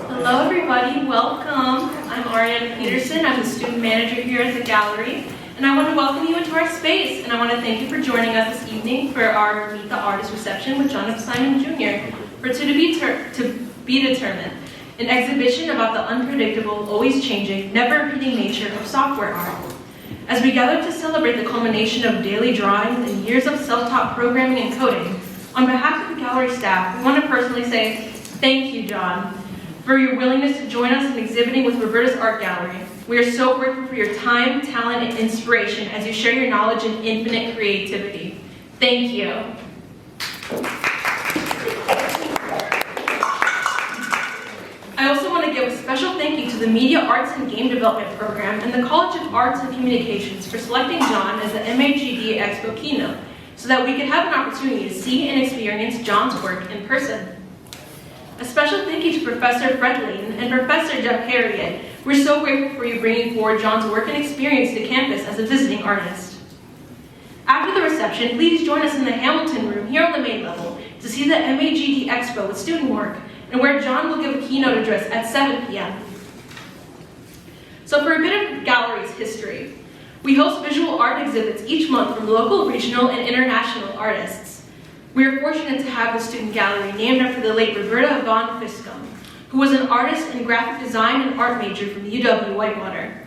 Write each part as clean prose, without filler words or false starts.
Hello everybody, welcome. I'm Ariana Peterson. I'm the student manager here at the gallery, and I want to welcome you into our space, and I want to thank you for joining us this evening for our Meet the Artist reception with John F. Simon Jr. for To Be Determined, an exhibition about the unpredictable, always changing, never repeating nature of software art. As we gather to celebrate the culmination of daily drawings and years of self-taught programming and coding, on behalf of the gallery staff, we want to personally say thank you, John, for your willingness to join us in exhibiting with Roberta's Art Gallery. We are so grateful for your time, talent, and inspiration as you share your knowledge and infinite creativity. Thank you. I also want to give a special thank you to the Media Arts and Game Development Program and the College of Arts and Communications for selecting John as the MAGD Expo keynote so that we could have an opportunity to see and experience John's work in person. A special thank you to Professor Fred Layton and Professor Jeff Harriet. We're so grateful for you bringing forward John's work and experience to campus as a visiting artist. After the reception, please join us in the Hamilton Room here on the main level to see the MAGD Expo with student work, and where John will give a keynote address at 7 p.m. So for a bit of gallery's history, we host visual art exhibits each month from local, regional, and international artists. We are fortunate to have the student gallery named after the late Roberta Von Fiscum, who was an artist and graphic design and art major from UW-Whitewater.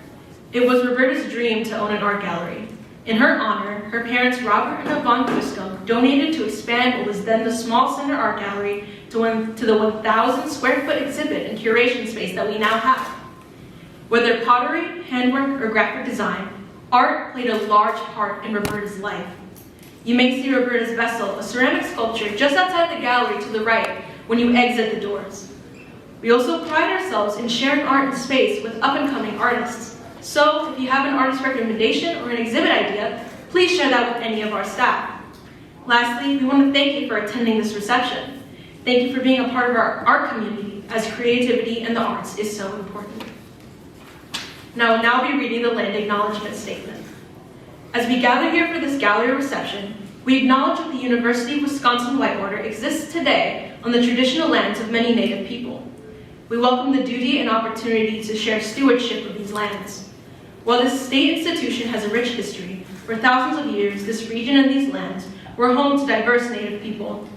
It was Roberta's dream to own an art gallery. In her honor, her parents Robert and Von Fiscum donated to expand what was then the small center art gallery to the 1,000 square foot exhibit and curation space that we now have. Whether pottery, handwork, or graphic design, art played a large part in Roberta's life. You may see Roberta's vessel, a ceramic sculpture, just outside the gallery to the right when you exit the doors. We also pride ourselves in sharing art and space with up-and-coming artists. So if you have an artist recommendation or an exhibit idea, please share that with any of our staff. Lastly, we want to thank you for attending this reception. Thank you for being a part of our art community, as creativity and the arts is so important. Now I'll be reading the land acknowledgement statement. As we gather here for this gallery reception, we acknowledge that the University of Wisconsin-Whitewater exists today on the traditional lands of many Native people. We welcome the duty and opportunity to share stewardship of these lands. While this state institution has a rich history, for thousands of years, this region and these lands were home to diverse Native people.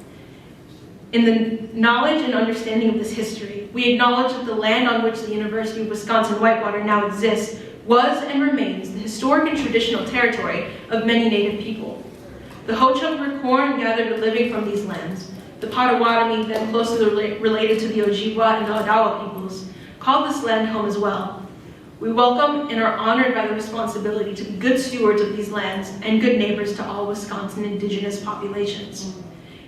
In the knowledge and understanding of this history, we acknowledge that the land on which the University of Wisconsin-Whitewater now exists was and remains the historic and traditional territory of many Native people. The Ho-Chunk were corn gathered living from these lands. The Potawatomi, then closely related to the Ojibwa and the Odawa peoples, called this land home as well. We welcome and are honored by the responsibility to be good stewards of these lands and good neighbors to all Wisconsin indigenous populations.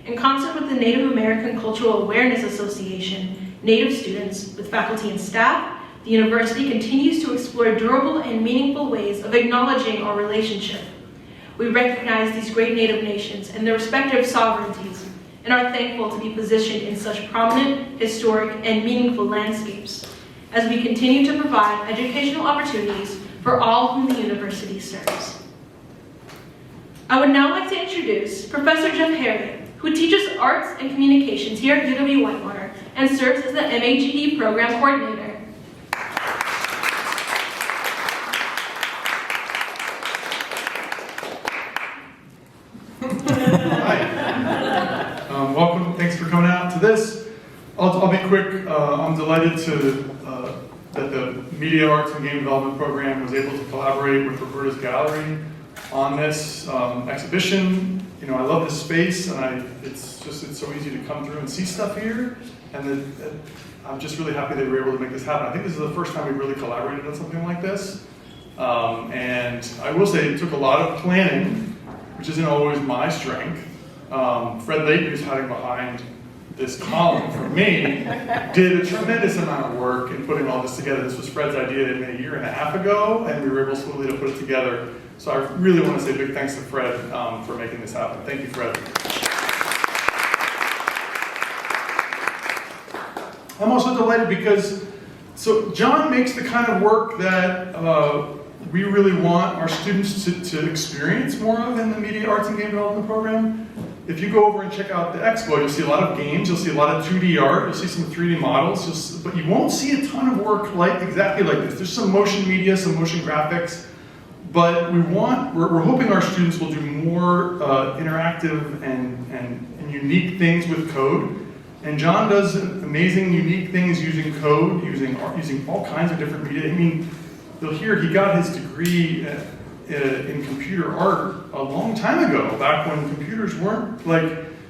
In concert with the Native American Cultural Awareness Association, Native students, with faculty and staff, the university continues to explore durable and meaningful ways of acknowledging our relationship. We recognize these great Native nations and their respective sovereignties, and are thankful to be positioned in such prominent, historic, and meaningful landscapes, as we continue to provide educational opportunities for all whom the university serves. I would now like to introduce Professor Jeff Harriet, who teaches arts and communications here at UW-Whitewater and serves as the MAGD program coordinator. Welcome, thanks for coming out to this. I'll be quick. I'm delighted that the Media Arts and Game Development Program was able to collaborate with Roberta's Gallery on this exhibition. You know, I love this space, and it's so easy to come through and see stuff here, and I'm just really happy that we were able to make this happen. I think this is the first time we really collaborated on something like this, and I will say it took a lot of planning, which isn't always my strength. Fred Layton, who's hiding behind this column for me, did a tremendous amount of work in putting all this together. This was Fred's idea a year and a half ago, and we were able slowly to put it together. So I really want to say big thanks to Fred for making this happen. Thank you, Fred. I'm also delighted because, John makes the kind of work that we really want our students to experience more of in the Media Arts and Game Development Program. if you go over and check out the expo, you'll see a lot of games, you'll see a lot of 2D art, you'll see some 3D models, but you won't see a ton of work exactly like this. There's some motion media, some motion graphics, but we're hoping our students will do more interactive and unique things with code. And John does amazing, unique things using code, using all kinds of different media. I mean, you'll hear he got his degree in computer art a long time ago, back when computers weren't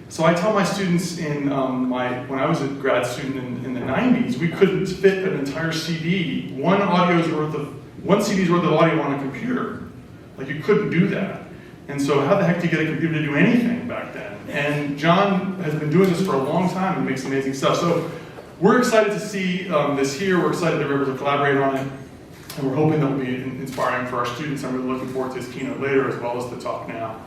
so I tell my students when I was a grad student in the 90s, we couldn't fit an entire CD, one CD's worth of audio on a computer. Like, you couldn't do that. And so how the heck do you get a computer to do anything back then? And John has been doing this for a long time and makes amazing stuff. So we're excited to see this here. We're excited that we're able to collaborate on it. And we're hoping that will be inspiring for our students. I'm really looking forward to his keynote later, as well as the talk now.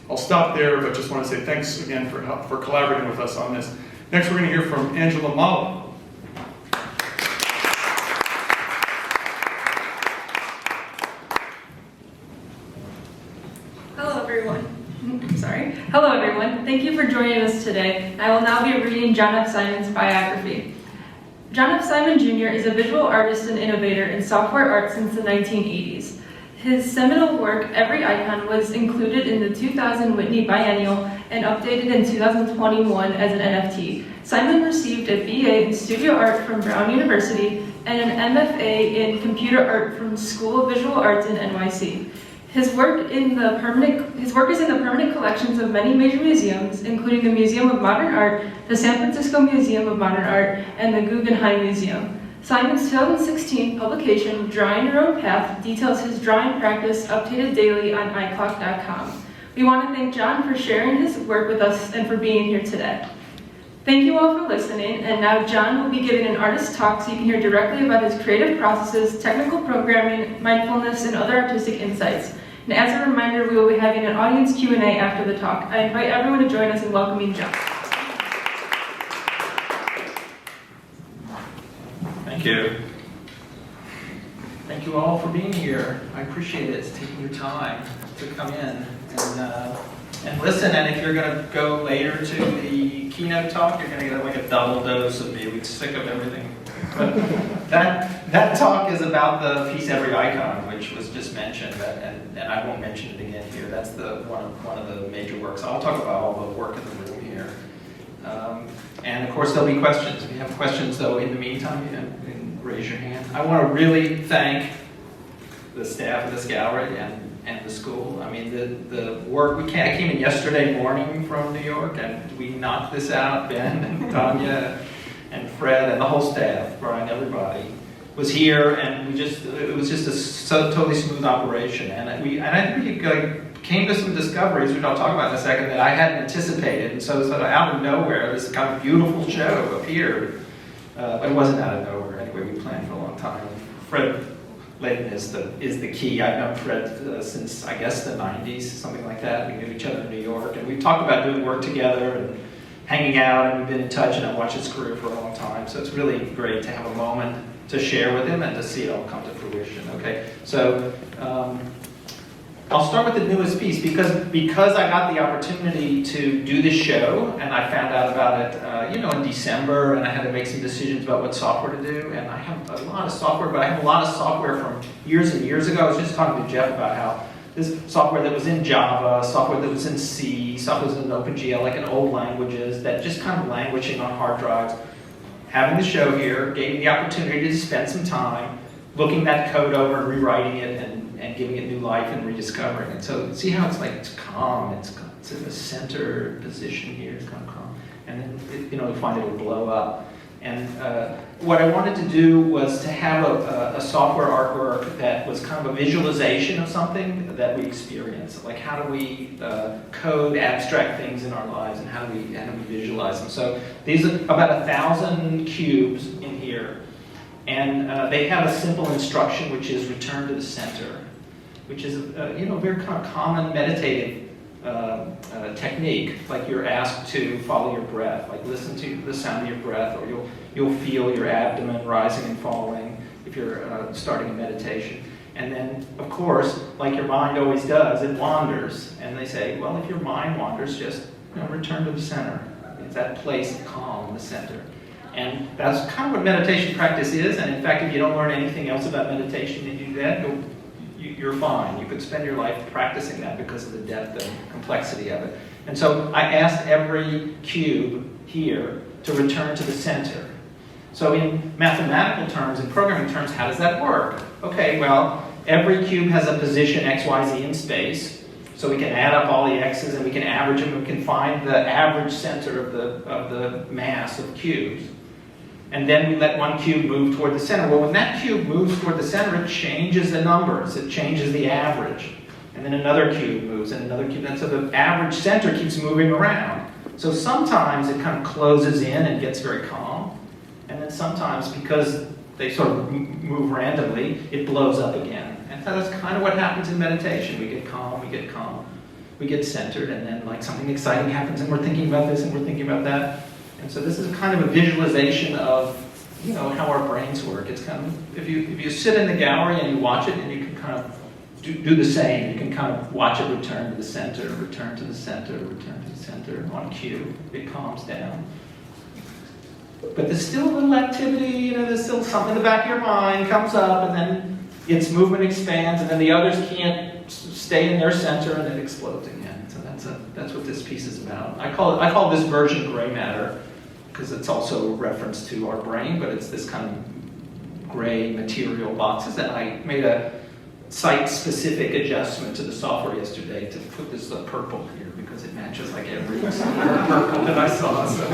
I'll stop there, but just want to say thanks again for collaborating with us on this. Next, we're going to hear from Angela Malo. Hello everyone, thank you for joining us today. I will now be reading John F. Simon's biography. John F. Simon Jr. is a visual artist and innovator in software art since the 1980s. His seminal work, Every Icon, was included in the 2000 Whitney Biennial and updated in 2021 as an NFT. Simon received a BA in Studio Art from Brown University and an MFA in Computer Art from School of Visual Arts in NYC. His work is in the permanent collections of many major museums, including the Museum of Modern Art, the San Francisco Museum of Modern Art, and the Guggenheim Museum. Simon's 2016 publication, Drawing Your Own Path, details his drawing practice, updated daily on iClock.com. We want to thank John for sharing his work with us and for being here today. Thank you all for listening, and now John will be giving an artist talk so you can hear directly about his creative processes, technical programming, mindfulness, and other artistic insights. And as a reminder, we will be having an audience Q&A after the talk. I invite everyone to join us in welcoming John. Thank you. Thank you all for being here. I appreciate it, taking your time to come in and listen. And if you're going to go later to the keynote talk, you're going to get like a double dose of me. We're sick of everything. But that talk is about the piece Every Icon, which was just mentioned, and I won't mention it again here. That's one of the major works. I'll talk about all the work in the room here. And of course, there'll be questions. If you have questions, though, in the meantime, you can raise your hand. I want to really thank the staff of this gallery and the school. I mean, the work, I came in yesterday morning from New York, and we knocked this out. Ben and Tanya and Fred and the whole staff, Brian, everybody was here, and it was just a totally smooth operation. And I think we came to some discoveries, which I'll talk about in a second, that I hadn't anticipated. And so sort of out of nowhere, this kind of beautiful show appeared. But it wasn't out of nowhere. Anyway, we planned for a long time. Fred Layton is the key. I've known Fred since, I guess, the 90s, something like that. We knew each other in New York, and we've talked about doing work together and hanging out, and we've been in touch, and I've watched his career for a long time. So it's really great to have a moment to share with him and to see it all come to fruition. Okay, so I'll start with the newest piece because I got the opportunity to do this show, and I found out about it, in December, and I had to make some decisions about what software to do. And I have a lot of software, but I have a lot of software from years and years ago. I was just talking to Jeff about how this software that was in Java, software that was in C, software that was in OpenGL, like in old languages that just kind of languishing on hard drives. Having the show here gave me the opportunity to spend some time looking that code over and rewriting it and giving it new life and rediscovering it. So see how it's calm, it's in the center position here, it's kind of calm. And then, you find it will blow up. And what I wanted to do was to have a software artwork that was kind of a visualization of something that we experience. Like, how do we code abstract things in our lives, and how do we visualize them? So these are about 1,000 cubes in here. And they have a simple instruction, which is return to the center, which is a very kind of common meditative technique. Like, you're asked to follow your breath, like listen to the sound of your breath, or you'll feel your abdomen rising and falling if you're starting a meditation. And then, of course, like your mind always does, it wanders. And they say, well, if your mind wanders, just return to the center. It's that place of calm, the center. And that's kind of what meditation practice is. And in fact, if you don't learn anything else about meditation and you do that, you're fine. You could spend your life practicing that because of the depth and complexity of it. And so I asked every cube here to return to the center. So in mathematical terms, in programming terms, how does that work? Okay, well, every cube has a position x, y, z in space. So we can add up all the x's and we can average them. We can find the average center of the mass of cubes. And then we let one cube move toward the center. Well, when that cube moves toward the center, it changes the numbers. It changes the average. And then another cube moves and another cube. And so the average center keeps moving around. So sometimes it kind of closes in and gets very calm. And then sometimes, because they sort of move randomly, it blows up again. And that's kind of what happens in meditation. We get calm, we get centered, and then like something exciting happens and we're thinking about this and we're thinking about that. And so this is kind of a visualization of, how our brains work. It's kind of, if you sit in the gallery and you watch it, and you can kind of do the same. You can kind of watch it return to the center, return to the center, return to the center on cue. It calms down. But there's still a little activity, there's still something in the back of your mind comes up, and then its movement expands, and then the others can't stay in their center, and it explodes again. So that's what this piece is about. I call this version gray matter, because it's also a reference to our brain, but it's this kind of gray material boxes. And I made a site-specific adjustment to the software yesterday to put this purple here, because it matches like every purple that I saw. So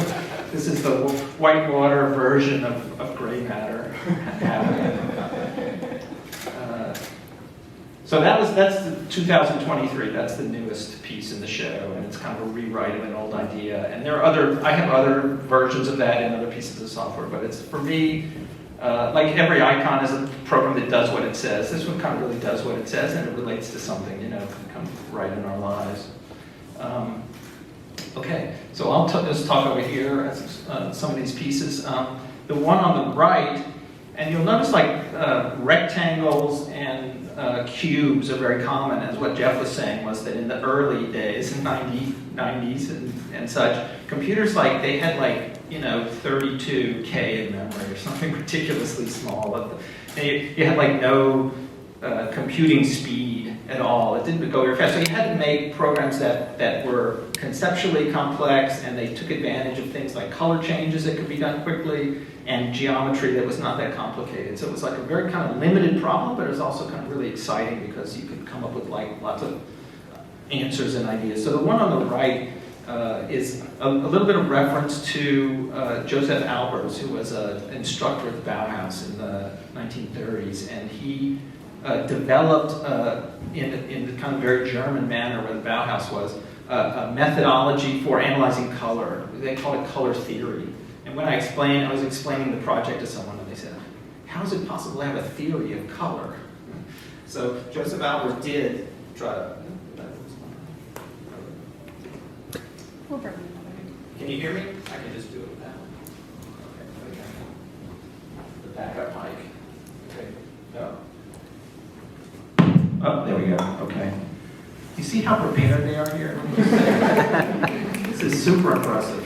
this is the whitewater version of gray matter happening. So that's the 2023. That's the newest piece in the show, and it's kind of a rewrite of an old idea. And I have other versions of that in other pieces of software, but it's, for me, like every icon is a program that does what it says. This one kind of really does what it says, and it relates to something, kind of right in our lives. Okay, so I'll just talk over here as some of these pieces. The one on the right, and you'll notice rectangles and cubes are very common, as what Jeff was saying was that in the early days, in 90s and such, computers they had 32K in memory or something ridiculously small. And you had no computing speed at all. It didn't go very fast. So you had to make programs that were conceptually complex, and they took advantage of things like color changes that could be done quickly and geometry that was not that complicated. So it was a very kind of limited problem, but it was also kind of really exciting because you could come up with lots of answers and ideas. So the one on the right is a little bit of reference to Joseph Albers, who was an instructor at the Bauhaus in the 1930s, and he developed in the kind of very German manner where the Bauhaus was a methodology for analyzing color. They call it color theory. And when I was explaining the project to someone, and they said, "How is it possible to have a theory of color?" So Joseph Albers did try to. Can you hear me? I can just do it now. Okay. The backup mic. Okay. No. Oh, there we go. Okay. You see how prepared they are here? This is super impressive.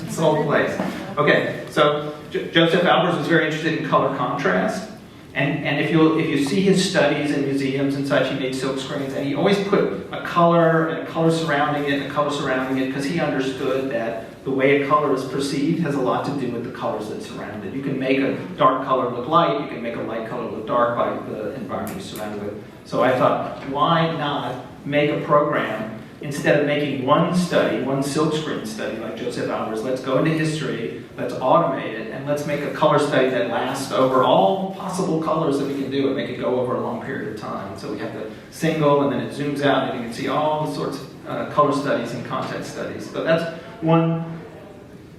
It's the whole place. Okay, so Joseph Albers was very interested in color contrast. And if you see his studies in museums and such, he made silk screens, and he always put a color and a color surrounding it and a color surrounding it, because he understood that the way a color is perceived has a lot to do with the colors that surround it. You can make a dark color look light, you can make a light color look dark by the environment you surround it with. So I thought, why not make a program, instead of making one silkscreen study like Joseph Albers, let's go into history, let's automate it, and let's make a color study that lasts over all possible colors that we can do and make it go over a long period of time. So we have the single, and then it zooms out, and you can see all the sorts of color studies and context studies. So that's one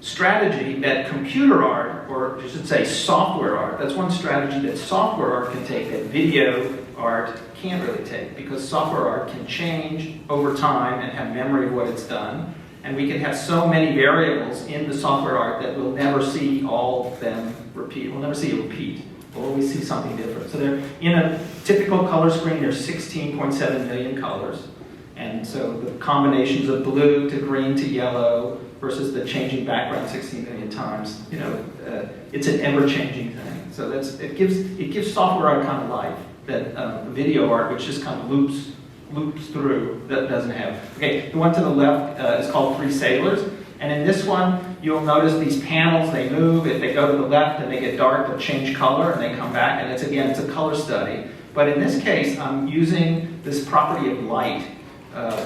strategy that computer art, or I should say software art, that's one strategy that software art can take that video art can't really take, because software art can change over time and have memory of what it's done, and we can have so many variables in the software art that we'll never see all of them repeat. We'll never see a repeat. We'll always see something different. So they're in a typical color screen, there's 16.7 million colors. And so the combinations of blue to green to yellow versus the changing background 16 million times, it's an ever-changing thing. So it gives software art kind of life that video art, which just kind of loops through, that doesn't have. Okay, the one to the left is called Three Sailors. And in this one, you'll notice these panels, they move. If they go to the left and they get dark, they'll change color and they come back. And it's a color study. But in this case, I'm using this property of light,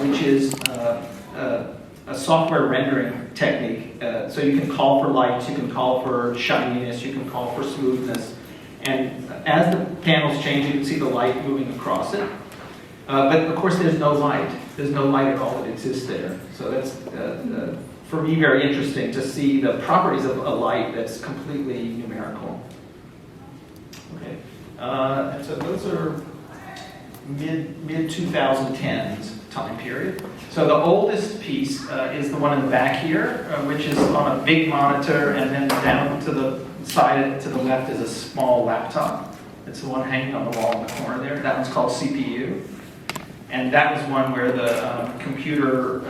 which is a software rendering technique. So you can call for lights, you can call for shininess, you can call for smoothness. And as the panels change, you can see the light moving across it. But of course, there's no light. There's no light at all that exists there. So that's, for me, very interesting to see the properties of a light that's completely numerical. Okay, and so those are mid-2010s time period. So the oldest piece is the one in the back here, which is on a big monitor, and then down to the side to the left is a small laptop. It's the one hanging on the wall in the corner there. That one's called CPU. And that was one where the computer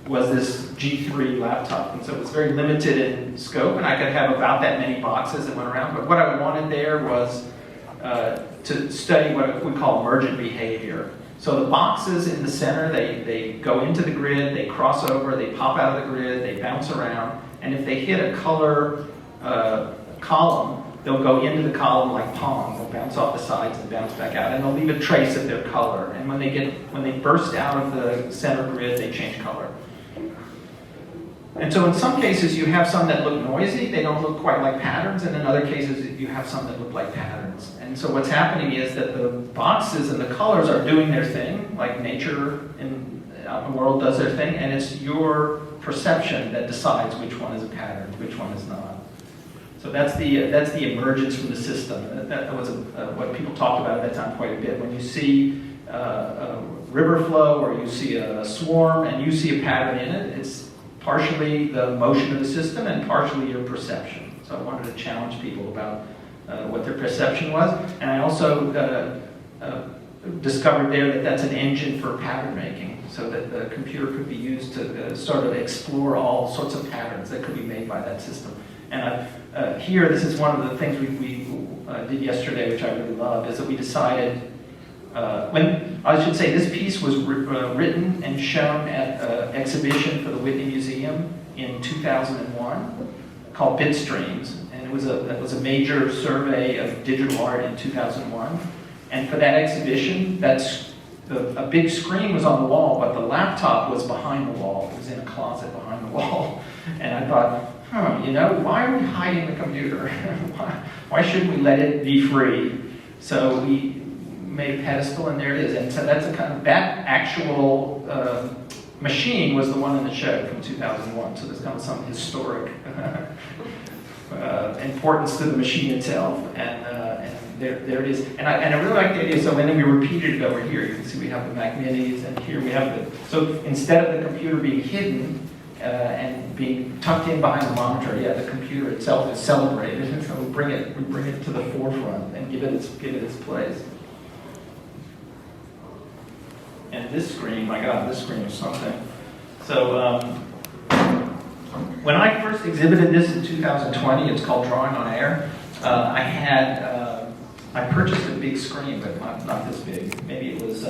was this G3 laptop. And so it was very limited in scope, and I could have about that many boxes that went around. But what I wanted there was to study what we call emergent behavior. So the boxes in the center, they go into the grid, they cross over, they pop out of the grid, they bounce around. And if they hit a color column, they'll go into the column like Pong. They'll bounce off the sides and bounce back out, and they'll leave a trace of their color. And when they burst out of the center grid, they change color. And so in some cases, you have some that look noisy. They don't look quite like patterns. And in other cases, you have some that look like patterns. And so what's happening is that the boxes and the colors are doing their thing, like nature out in the world does their thing. And it's your perception that decides which one is a pattern, which one is not. So that's the emergence from the system. That was what people talked about at that time quite a bit. When you see a river flow or you see a swarm and you see a pattern in it, it's partially the motion of the system and partially your perception. So I wanted to challenge people about what their perception was. And I also discovered there that that's an engine for pattern making, so that the computer could be used to sort of explore all sorts of patterns that could be made by that system. And here, this is one of the things we did yesterday, which I really love, is that we decided, this piece was written and shown at an exhibition for the Whitney Museum in 2001 called Bitstreams. And it was a major survey of digital art in 2001. And for that exhibition, a big screen was on the wall, but the laptop was behind the wall. It was in a closet behind the wall. And I thought, why are we hiding the computer? Why shouldn't we let it be free? So we made a pedestal, and there it is. And so that's that actual machine was the one in the show from 2001. So there's kind of some historic importance to the machine itself. And there it is. And I really like the idea. So then we repeated it over here. You can see we have the Mac Minis, and here we have so instead of the computer being hidden, and being tucked in behind the monitor, the computer itself is celebrated, and so we bring it to the forefront and give it its place. And this screen, my God, this screen is something. So when I first exhibited this in 2020, it's called Drawing on Air. I purchased a big screen, but not this big. Maybe it was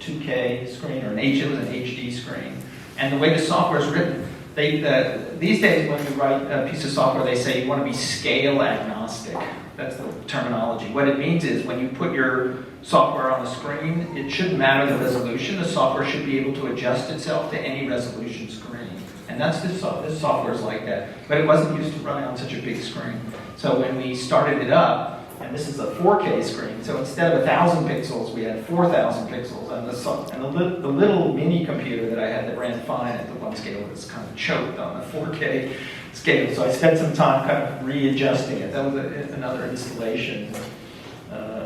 2K screen or it was an HD screen. And the way the software is written, these days when you write a piece of software, they say you want to be scale agnostic. That's the terminology. What it means is when you put your software on the screen, it shouldn't matter the resolution. The software should be able to adjust itself to any resolution screen. And this software is like that. But it wasn't used to running on such a big screen. So when we started it up, and this is a 4K screen, so instead of 1,000 pixels, we had 4,000 pixels. And the little mini computer that I had that ran fine at the one scale was kind of choked on the 4K scale. So I spent some time kind of readjusting it. That was another installation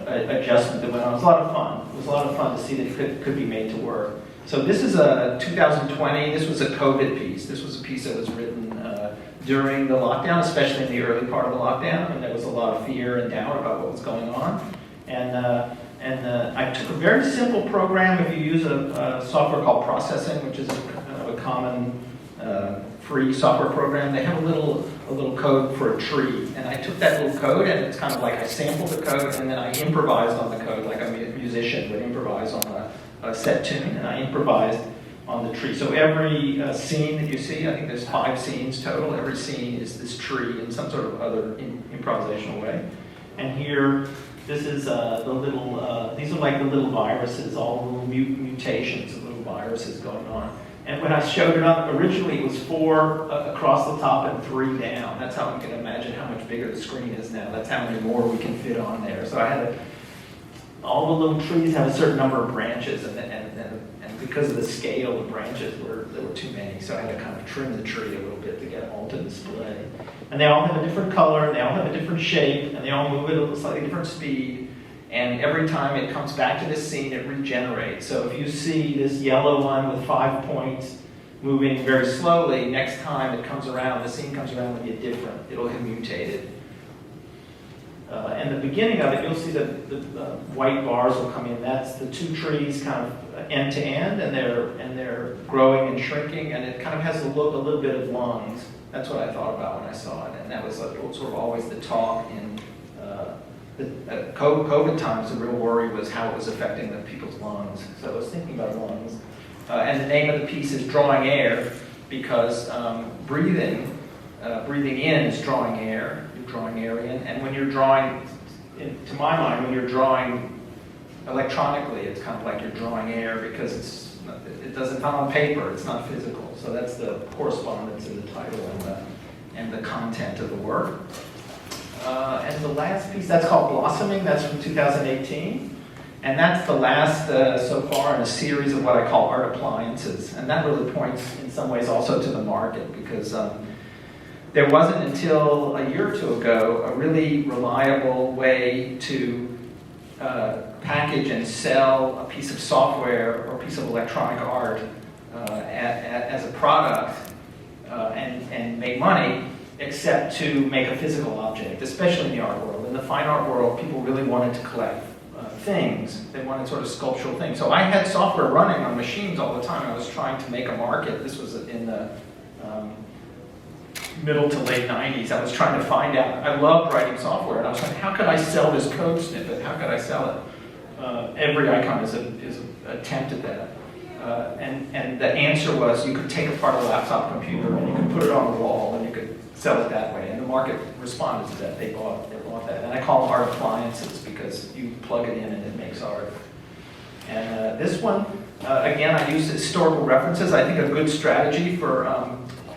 adjustment that went on. It was a lot of fun. It was a lot of fun to see that it could be made to work. So this is a 2020, this was a COVID piece. This was a piece that was written during the lockdown, especially in the early part of the lockdown, and there was a lot of fear and doubt about what was going on. And I took a very simple program. If you use a software called Processing, which is a common free software program, they have a little code for a tree. And I took that little code, and it's kind of like I sampled the code, and then I improvised on the code, like a musician would improvise on a set tune, and I improvised on the tree. So every scene that you see, I think there's 5 scenes total. Every scene is this tree in some sort of other improvisational way. And here, this is the little, these are like the little viruses, all the little mutations of little viruses going on. And when I showed it up, originally it was 4 across the top and 3 down. That's how you can imagine how much bigger the screen is now. That's how many more we can fit on there. So I had all the little trees have a certain number of branches, and because of the scale of the branches, there were too many. So I had to kind of trim the tree a little bit to get them all to display. And they all have a different color, they all have a different shape, and they all move at a slightly different speed. And every time it comes back to this scene, it regenerates. So if you see this yellow one with 5 points moving very slowly, next time it comes around, the scene comes around, it'll be different. It'll have mutated. And the beginning of it, you'll see the white bars will come in. That's the 2 trees kind of end to end, and they're growing and shrinking, and it kind of has a little bit of lungs. That's what I thought about when I saw it, and that was sort of always the talk in COVID times. The real worry was how it was affecting the people's lungs. So I was thinking about lungs. And the name of the piece is Drawing Air, because breathing in is drawing air. You're drawing air in, and when you're drawing, to my mind, when you're drawing electronically, it's kind of like you're drawing air because it doesn't come on paper. It's not physical. So that's the correspondence in the title and the content of the work. And the last piece, that's called Blossoming. That's from 2018. And that's the last so far in a series of what I call art appliances. And that really points in some ways also to the market, because there wasn't until a year or 2 ago a really reliable way to package and sell a piece of software or a piece of electronic art as a product and make money, except to make a physical object, especially in the art world. In the fine art world, people really wanted to collect things. They wanted sort of sculptural things. So I had software running on machines all the time. I was trying to make a market. This was in the middle to late 90s. I was trying to find out. I loved writing software, and I was trying, how could I sell this code snippet? How could I sell it? Every icon is an attempt at that. And the answer was you could take apart a laptop computer and you could put it on the wall and you could sell it that way. And the market responded to that. They bought that. And I call them art appliances because you plug it in and it makes art. And this one, again, I use historical references. I think a good strategy for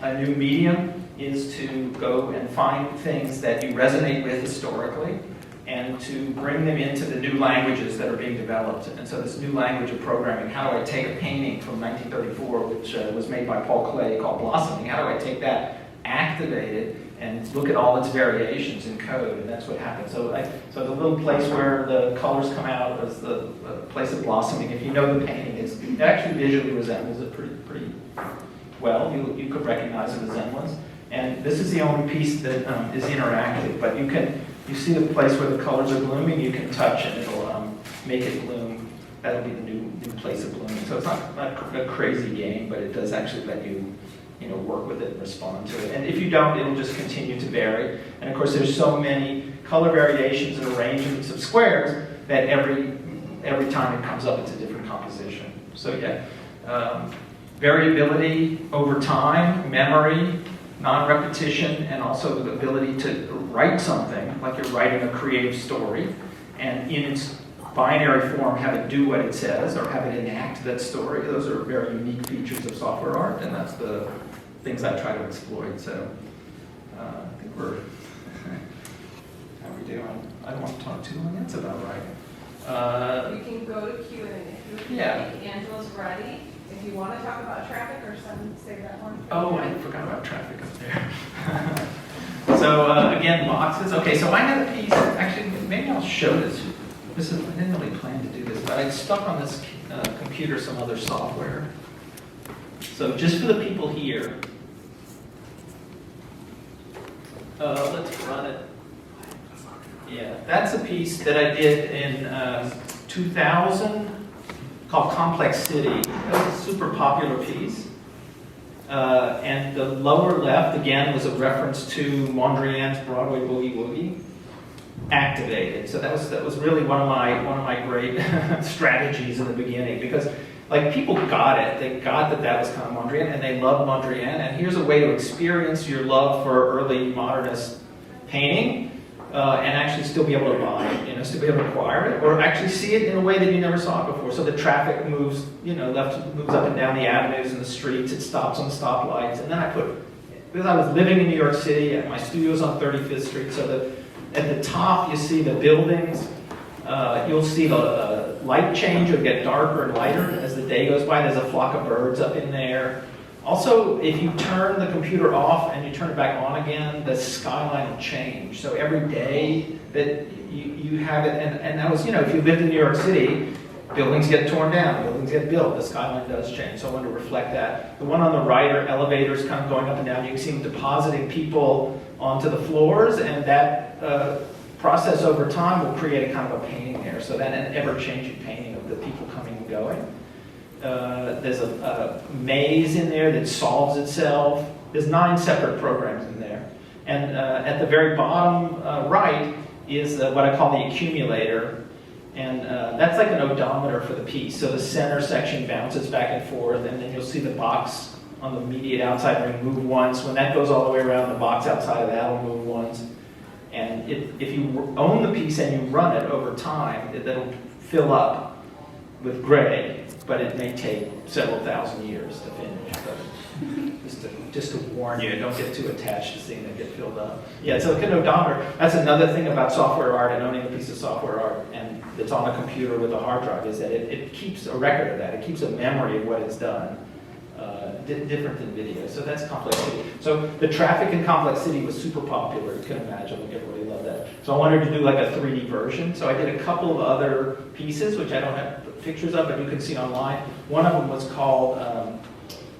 a new medium is to go and find things that you resonate with historically and to bring them into the new languages that are being developed. And so this new language of programming, how do I take a painting from 1934, which was made by Paul Klee, called Blossoming, how do I take that, activate it, and look at all its variations in code, and that's what happens. So the little place where the colors come out is the place of blossoming. If you know the painting, it actually visually resembles it pretty well. You could recognize the resemblance. And this is the only piece that is interactive, but you see the place where the colors are blooming, you can touch and it'll make it bloom. That'll be the new place of blooming. So it's not a crazy game, but it does actually let you work with it and respond to it. And if you don't, it'll just continue to vary. And of course, there's so many color variations and arrangements of squares that every time it comes up, it's a different composition. So yeah, variability over time, memory, non-repetition, and also the ability to write something, like you're writing a creative story, and in its binary form have it do what it says, or have it enact that story. Those are very unique features of software art, and that's the things I try to exploit. So I think we're, how are we doing? I don't want to talk too long, that's about right. You can go to Q&A. If you Yeah. think Angela's ready. If you want to talk about traffic or something, save that one. Oh, I forgot about traffic up there. So again, boxes. Okay, so I had a piece, actually, maybe I'll show this. I didn't really plan to do this, but I stuck on this computer some other software. So just for the people here, let's run it. Yeah, that's a piece that I did in 2000 called Complex City. That was a super popular piece. And the lower left, again, was a reference to Mondrian's Broadway Boogie Woogie, Activated. So that was really one of my great strategies in the beginning, because like people got it. They got that was kind of Mondrian, and they loved Mondrian. And here's a way to experience your love for early modernist painting. And actually still be able to buy it, still be able to acquire it, or actually see it in a way that you never saw it before. So the traffic moves, moves up and down the avenues and the streets. It stops on the stoplights. And then because I was living in New York City, my studio's on 35th Street, so at the top you see the buildings. You'll see the light change. It'll get darker and lighter as the day goes by. There's a flock of birds up in there. Also, if you turn the computer off and you turn it back on again, the skyline will change. So every day that you have it, and that was, if you lived in New York City, buildings get torn down, buildings get built, the skyline does change. So I wanted to reflect that. The one on the right are elevators kind of going up and down. You can see them depositing people onto the floors, and that process over time will create a kind of a painting there. So that an ever-changing painting of the people coming and going. There's a maze in there that solves itself. There's 9 separate programs in there. And at the very bottom right is what I call the accumulator. And that's like an odometer for the piece. So the center section bounces back and forth, and then you'll see the box on the immediate outside ring move once. When that goes all the way around, the box outside of that will move once. And if you own the piece and you run it over time, that'll fill up with gray, but it may take several thousand years to finish. But just to warn you, don't get too attached to seeing it get filled up. Yeah, so an odometer, that's another thing about software art and owning a piece of software art and it's on a computer with a hard drive, is that it keeps a record of that. It keeps a memory of what it's done, different than video. So that's Complex City. So the traffic in Complex City was super popular. You can imagine, like everybody loved that. So I wanted to do like a 3D version. So I did a couple of other pieces, which I don't have pictures of, but you can see online. One of them was called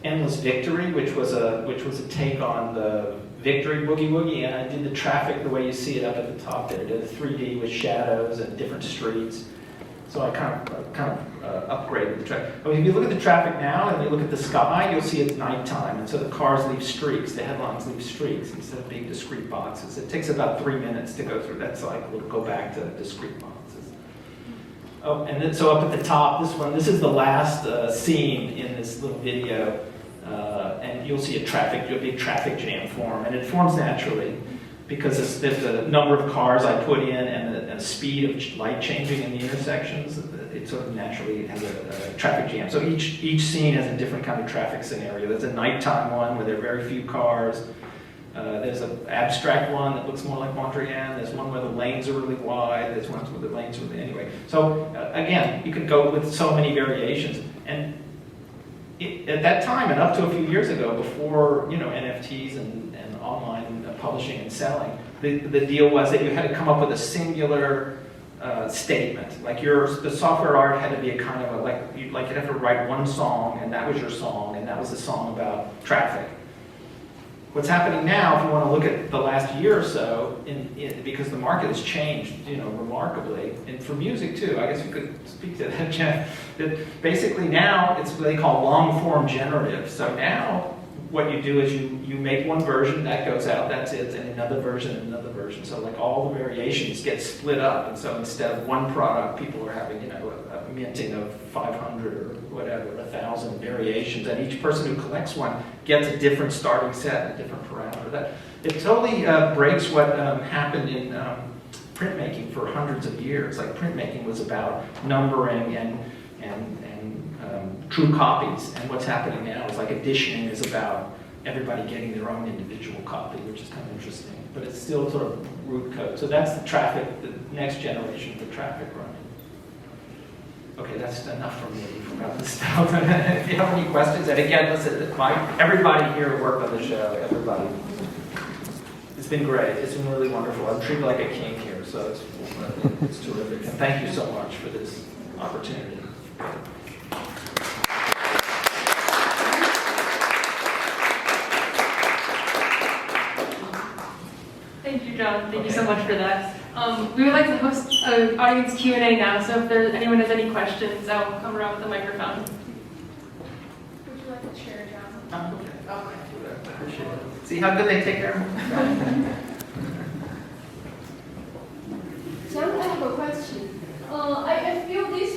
Endless Victory, which was a take on the Victory Boogie Woogie, and I did the traffic the way you see it up at the top there. I did a 3D with shadows and different streets. So I kind of upgraded the traffic. I mean, if you look at the traffic now and you look at the sky, you'll see it's nighttime, and so the cars leave streaks, the headlines leave streaks instead of being discrete boxes. It takes about 3 minutes to go through that cycle to go back to discrete boxes. Oh, and then so up at the top, this is the last scene in this little video, and you'll see a big traffic jam form, and it forms naturally because there's a number of cars I put in and the speed of light changing in the intersections. It sort of naturally has a traffic jam. So each scene has a different kind of traffic scenario. There's a nighttime one where there are very few cars. There's an abstract one that looks more like Mondrian. There's one where the lanes are really wide. There's ones where the lanes are really... Anyway, so again, you can go with so many variations. And at that time, and up to a few years ago, before NFTs and online publishing and selling, the deal was that you had to come up with a singular statement. Like the software art had to be a kind of you'd have to write one song, and that was your song, and that was the song about traffic. What's happening now, if you want to look at the last year or so, because the market has changed, remarkably, and for music too. I guess you could speak to that, Jeff. That basically now it's what they call long-form generative. So now what you do is you make one version that goes out, that's it, and another version and another version. So like all the variations get split up, and so instead of one product, people are having a minting of 500 or whatever, 1,000 variations, and each person who collects one gets a different starting set, a different parameter. It totally breaks what happened in printmaking for hundreds of years. Like printmaking was about numbering and true copies, and what's happening now is like editioning is about everybody getting their own individual copy, which is kind of interesting, but it's still sort of root code. So that's the traffic, the next generation of the traffic running. Okay, that's enough from me about this stuff. If you have any questions, and again, listen, everybody here worked on the show, everybody. It's been great. It's been really wonderful. I'm treated like a king here. so it's terrific. And thank you so much for this opportunity. Thank you, John. Thank you so much for that. We would like to host an audience Q&A now, so if anyone has any questions, I'll come around with the microphone. Would you like to chair, John? Oh, okay. Okay. I appreciate it. See how good they take care of me? John, I have a question. I feel this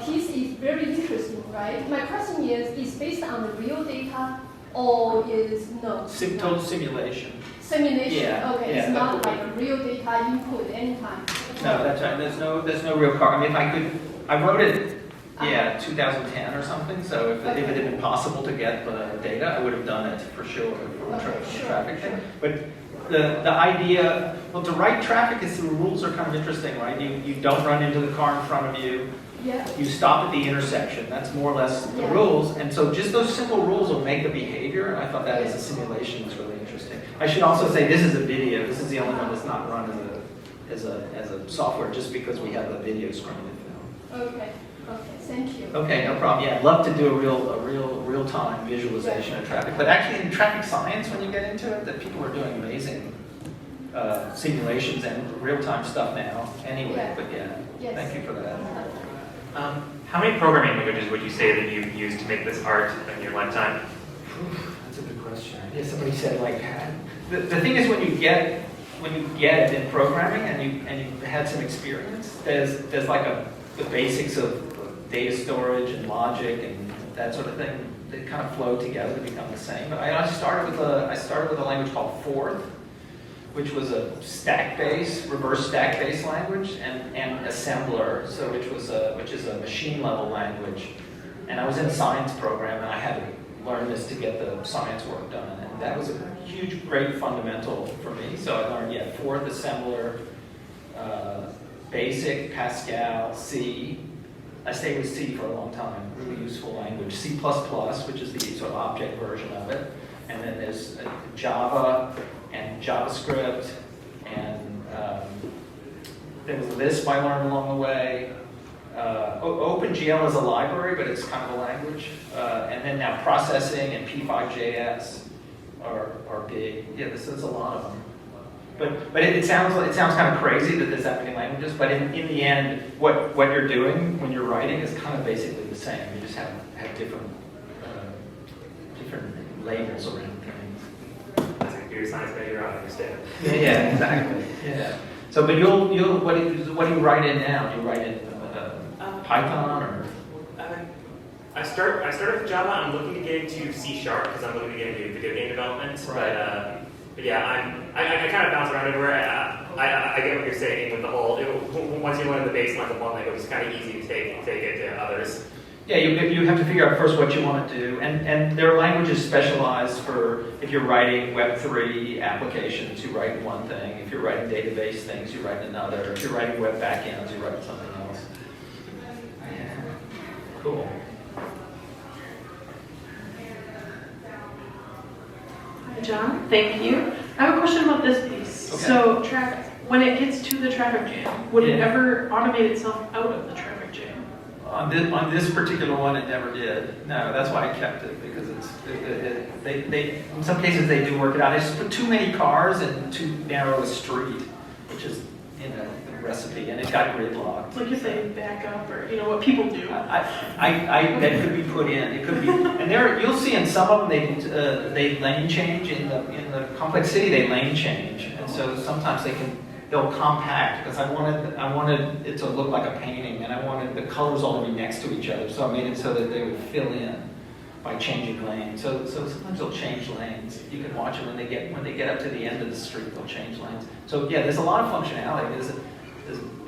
piece is very interesting, right? My question is based on the real data or is no? Total simulation. Simulation? Yeah, Okay, yeah, it's not that would like a real data input anytime. No, that's right. There's no real car. I mean, if I could, I wrote it, 2010 or something. So if it had been possible to get the data, I would have done it for sure for Okay, traffic sure. thing. But the idea, well, to write traffic is the rules are kind of interesting, right? You don't run into the car in front of you. Yeah. You stop at the intersection. That's more or less the Yeah. rules. And so just those simple rules will make the behavior. And I thought that as a simulation was really interesting. I should also say this is a video. This is the only one that's not run as a software just because we have a video screen to film. Okay. Okay. Thank you. Okay, no problem. Yeah, I'd love to do a real-time visualization of traffic. But actually in traffic science, when you get into it, that people are doing amazing simulations and real-time stuff now anyway. Yeah. But yeah, Yes. thank you for that. How many programming languages would you say that you've used to make this art in your lifetime? That's a good question. Yeah, somebody said like, the thing is when you get it in programming and you had some experience, there's like the basics of data storage and logic and that sort of thing. They kind of flow together to become the same. But I started with a language called Forth, which was a reverse stack-based language, and assembler, so which is a machine-level language. And I was in a science program, and I had to learn this to get the science work done. And that was a huge, great fundamental for me. So I learned, Forth, assembler, Basic, Pascal, C. I stayed with C for a long time, really useful language. C++, which is the sort of object version of it. And then there's Java and JavaScript, and there was Lisp I learned along the way. OpenGL is a library, but it's kind of a language. And then now processing and P5.js are big. Yeah, there's a lot of them. But it sounds kind of crazy that there's that many languages. But in the end, what you're doing when you're writing is kind of basically the same. You just have different labels around things. As a computer science major, I understand. Yeah, exactly. Yeah. So, but what do you write in now? Do you write in Python or? I started with Java. I'm looking to get into C# because I'm looking to get into video game development. Right. But yeah, I kind of bounce around everywhere. I get what you're saying with the whole. Once you learn the baseline of one language, it's kind of easy to take it to others. Yeah, you have to figure out first what you want to do, and there are languages specialized for if you're writing Web3 applications, you write one thing. If you're writing database things, you write another. If you're writing web backends, you write something else. Yeah. Cool. Hi, John. Thank you. I have a question about this piece. Okay. So, traffic. When it gets to the traffic jam, would it Yeah. ever automate itself out of the traffic jam? On this particular one, it never did. No, that's why I kept it, because they in some cases they do work it out. They just put too many cars in too narrow a street, which is the recipe, and it got gridlocked. Like if they back up, or what people do. That could be put in. It could be, and you'll see in some of them they lane change in the complex city. They lane change, and so sometimes they'll compact because I wanted it to look like a painting, and I wanted the colors all to be next to each other. So I made it so that they would fill in by changing lanes. So sometimes they'll change lanes. You can watch it when they get up to the end of the street. They'll change lanes. So yeah, there's a lot of functionality.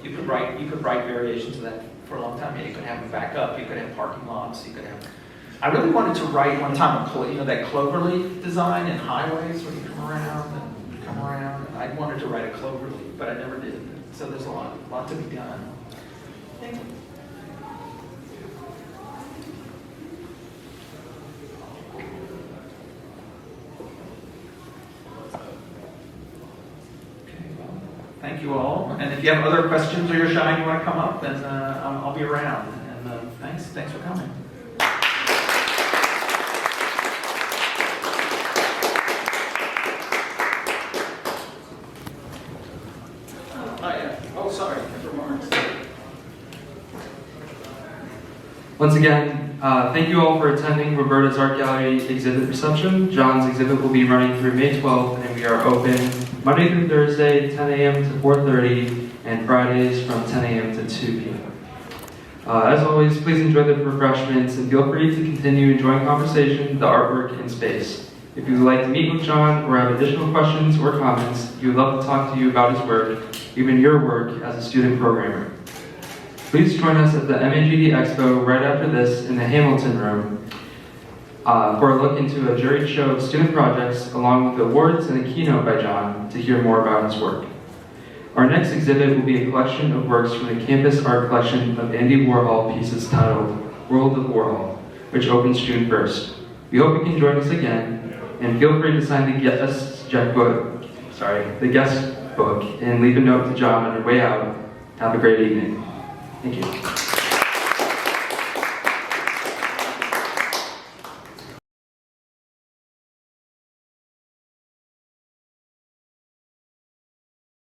You could write variations of that for a long time. Yeah, you could have them back up. You could have parking lots. You could have. I really wanted to write one time that cloverleaf design in highways where you come around. I wanted to write a cloverleaf, but I never did. So there's a lot to be done. Thank you. Okay, well, thank Thank you all. And if you have other questions or you're shy and you want to come up, then I'll be around. And thanks for coming. Sorry. Once again, thank you all for attending Roberta's Art Gallery exhibit reception. John's exhibit will be running through May 12th, and we are open Monday through Thursday, 10 a.m. to 4:30, and Fridays from 10 a.m. to 2 p.m. As always, please enjoy the refreshments and feel free to continue enjoying conversation, the artwork, and space. If you would like to meet with John or have additional questions or comments, he would love to talk to you about his work, even your work as a student programmer. Please join us at the MAGD Expo right after this in the Hamilton Room for a look into a juried show of student projects along with awards and a keynote by John to hear more about his work. Our next exhibit will be a collection of works from the Campus Art Collection of Andy Warhol pieces titled World of Warhol, which opens June 1st. We hope you can join us again, and feel free to sign the guest book and leave a note to John on your way out. Have a great evening. Thank you.